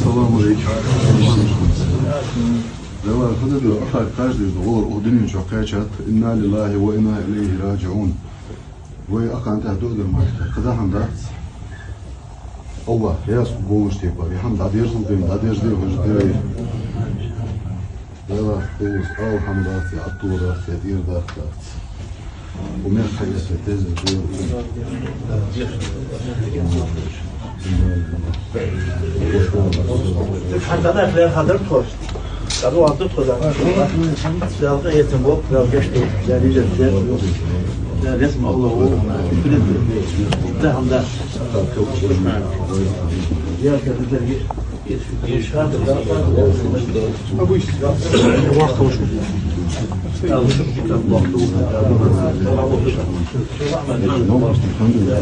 Selamünaleyküm. Ne var? Hadi diyor, kaç diyor, olur, o dünün çok kaçat. İnna lillahi ve inna ileyhi raciun. Ve akan ta dördür makta. Kıda hamda. Allah, yas bulmuş diye var. Hamda adirsul değil, adirsul değil, hoş değil. Ne var? Kuz, al hamdati, atturati, adirdarati. ومن حاجة تتزل حتى أنا في هذا الكورس قالوا عبد الخزان لا يتم وقت لا جشته لا يجد لا يسمع الله يفرد ده هم ده يا كذا يشهد أبو وقت وش الحمد لله.